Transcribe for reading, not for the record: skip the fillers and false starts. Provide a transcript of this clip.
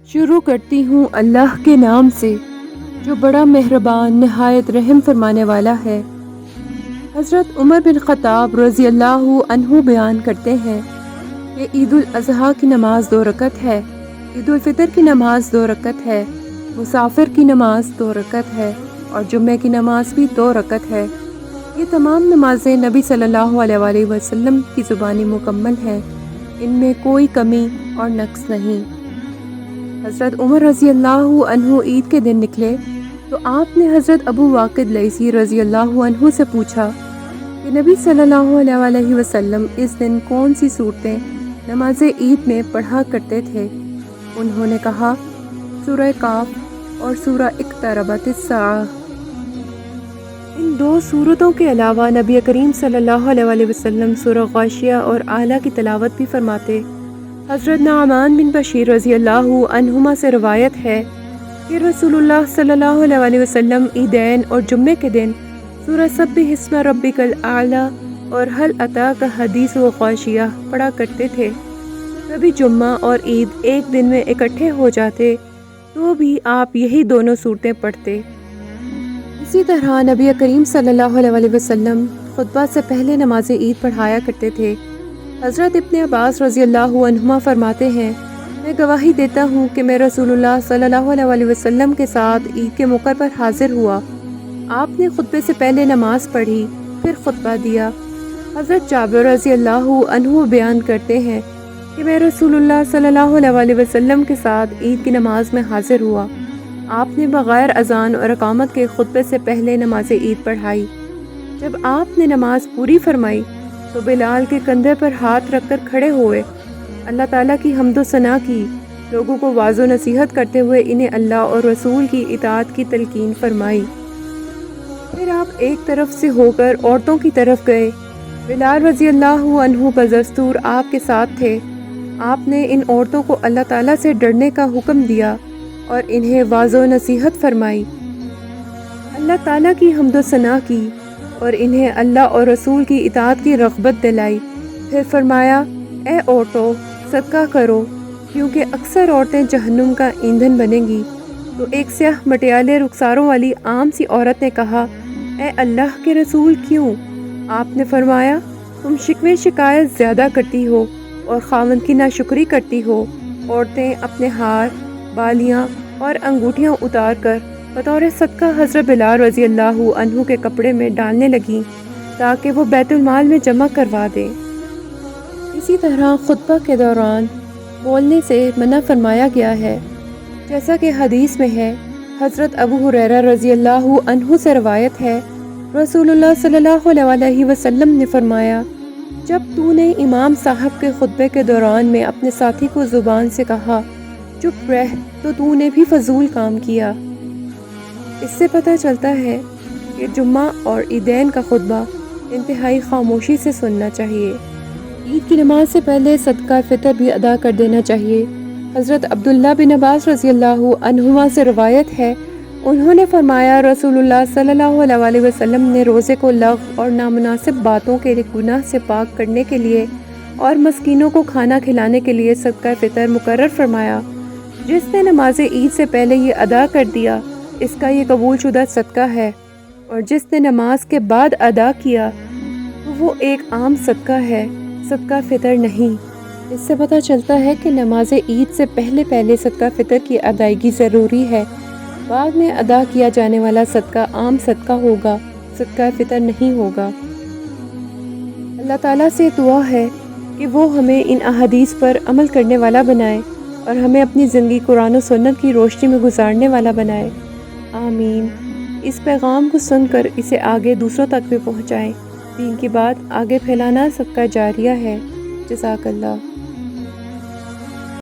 شروع کرتی ہوں اللہ کے نام سے جو بڑا مہربان نہایت رحم فرمانے والا ہے۔ حضرت عمر بن خطاب رضی اللہ عنہ بیان کرتے ہیں کہ عید الاضحیٰ کی نماز 2 رکعت ہے، عید الفطر کی نماز 2 رکعت ہے، مسافر کی نماز 2 رکعت ہے اور جمعہ کی نماز بھی 2 رکعت ہے۔ یہ تمام نمازیں نبی صلی اللہ علیہ وآلہ وسلم کی زبانی مکمل ہیں، ان میں کوئی کمی اور نقص نہیں۔ حضرت عمر رضی اللہ عنہ عید کے دن نکلے تو آپ نے حضرت ابو واقد لیثی رضی اللہ عنہ سے پوچھا کہ نبی صلی اللہ علیہ وآلہ وسلم اس دن کون سی صورتیں نماز عید میں پڑھا کرتے تھے؟ انہوں نے کہا سورہ کاف اور سورہ اقتربت الساعہ۔ ان 2 سورتوں کے علاوہ نبی کریم صلی اللہ علیہ وآلہ وسلم سورہ غاشیہ اور اعلیٰ کی تلاوت بھی فرماتے۔ حضرت نعمان بن بشیر رضی اللہ عنہما سے روایت ہے کہ رسول اللہ صلی اللہ علیہ وآلہ وسلم عیدین اور جمعے کے دن سورہ سبح اسم ربک الاعلیٰ اور هل اتاک حدیث غاشیہ پڑھا کرتے تھے۔ کبھی جمعہ اور عید ایک دن میں اکٹھے ہو جاتے تو بھی آپ یہی دونوں صورتیں پڑھتے۔ اسی طرح نبی کریم صلی اللہ علیہ وآلہ وسلم خطبہ سے پہلے نماز عید پڑھایا کرتے تھے۔ حضرت ابن عباس رضی اللہ عنہما فرماتے ہیں میں گواہی دیتا ہوں کہ میں رسول اللہ صلی اللہ علیہ وآلہ وسلم کے ساتھ عید کے موقع پر حاضر ہوا۔ آپ نے خطبے سے پہلے نماز پڑھی پھر خطبہ دیا۔ حضرت جابر رضی اللہ عنہ بیان کرتے ہیں کہ میں رسول اللہ صلی اللہ علیہ وآلہ وسلم کے ساتھ عید کی نماز میں حاضر ہوا۔ آپ نے بغیر اذان اور اقامت کے خطبے سے پہلے نماز عید پڑھائی۔ جب آپ نے نماز پوری فرمائی تو بلال کے کندھے پر ہاتھ رکھ کر کھڑے ہوئے، اللہ تعالیٰ کی حمد و ثنا کی، لوگوں کو واعظ و نصیحت کرتے ہوئے انہیں اللہ اور رسول کی اطاعت کی تلقین فرمائی۔ پھر آپ ایک طرف سے ہو کر عورتوں کی طرف گئے۔ بلال رضی اللہ عنہ بدستور آپ کے ساتھ تھے۔ آپ نے ان عورتوں کو اللہ تعالیٰ سے ڈرنے کا حکم دیا اور انہیں واعظ و نصیحت فرمائی، اللہ تعالیٰ کی حمد و ثنا کی اور انہیں اللہ اور رسول کی اطاعت کی رغبت دلائی۔ پھر فرمایا اے عورتوں صدقہ کرو کیونکہ اکثر عورتیں جہنم کا ایندھن بنیں گی۔ تو ایک سیاہ مٹیالے رخساروں والی عام سی عورت نے کہا اے اللہ کے رسول کیوں؟ آپ نے فرمایا تم شکوے شکایت زیادہ کرتی ہو اور خاوند کی ناشکری کرتی ہو۔ عورتیں اپنے ہار، بالیاں اور انگوٹھیاں اتار کر بطور صدقہ حضرت بلال رضی اللہ عنہ کے کپڑے میں ڈالنے لگیں تاکہ وہ بیت المال میں جمع کروا دیں۔ اسی طرح خطبہ کے دوران بولنے سے منع فرمایا گیا ہے، جیسا کہ حدیث میں ہے۔ حضرت ابو ہریرہ رضی اللہ عنہ سے روایت ہے رسول اللہ صلی اللہ علیہ وآلہ وسلم نے فرمایا جب تو نے امام صاحب کے خطبے کے دوران میں اپنے ساتھی کو زبان سے کہا چپ رہ تو نے بھی فضول کام کیا۔ اس سے پتہ چلتا ہے کہ جمعہ اور عیدین کا خطبہ انتہائی خاموشی سے سننا چاہیے۔ عید کی نماز سے پہلے صدقہ فطر بھی ادا کر دینا چاہیے۔ حضرت عبداللہ بن عباس رضی اللہ عنہما سے روایت ہے انہوں نے فرمایا رسول اللہ صلی اللہ علیہ وآلہ وسلم نے روزے کو لغو اور نامناسب باتوں کے گناہ سے پاک کرنے کے لیے اور مسکینوں کو کھانا کھلانے کے لیے صدقہ فطر مقرر فرمایا۔ جس نے نماز عید سے پہلے یہ ادا کر دیا اس کا یہ قبول شدہ صدقہ ہے، اور جس نے نماز کے بعد ادا کیا تو وہ ایک عام صدقہ ہے، صدقہ فطر نہیں۔ اس سے پتہ چلتا ہے کہ نماز عید سے پہلے صدقہ فطر کی ادائیگی ضروری ہے، بعد میں ادا کیا جانے والا صدقہ عام صدقہ ہوگا، صدقہ فطر نہیں ہوگا۔ اللہ تعالیٰ سے دعا ہے کہ وہ ہمیں ان احادیث پر عمل کرنے والا بنائے اور ہمیں اپنی زندگی قرآن و سنت کی روشنی میں گزارنے والا بنائے، آمین۔ اس پیغام کو سن کر اسے آگے دوسروں تک بھی پہنچائیں۔ دین کی بات آگے پھیلانا صدقہ جاریہ ہے۔ جزاک اللہ۔